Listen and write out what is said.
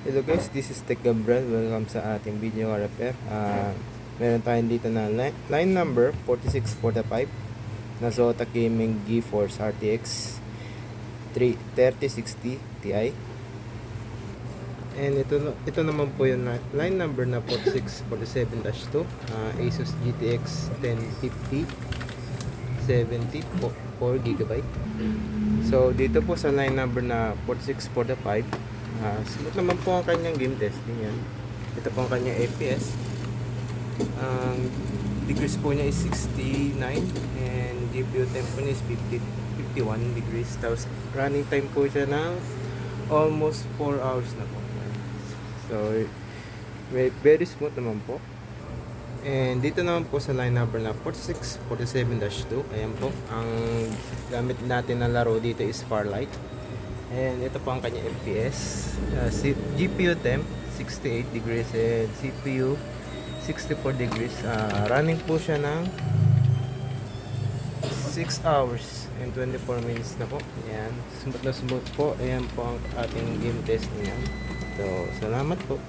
Hello guys, this is Tech Gabriel. Welcome sa ating video repair. Meron tayong dito na line number 4645 na Zotac Gaming GeForce RTX 3060 Ti. And ito naman po yung line number na 4647-2 Asus GTX 1050 70 4GB. So dito po sa line number na 4645, smooth naman po ang kanyang game testing yan. Ito po ang kanyang FPS. Ang degrees po niya is 69 and GPU temp po niya is 51 degrees. Tapos running time po siya ng almost 4 hours na po. So very smooth naman po. And dito naman po sa line number na 4647-2, ayan po, ang gamit natin na laro dito is Farlight. And ito po ang kanya FPS. GPU temp 68 degrees and CPU 64 degrees. Running po siya ng 6 hours and 24 minutes na po. Ayan, smooth na smooth po. Ayan po ang ating game test niyan. So, salamat po.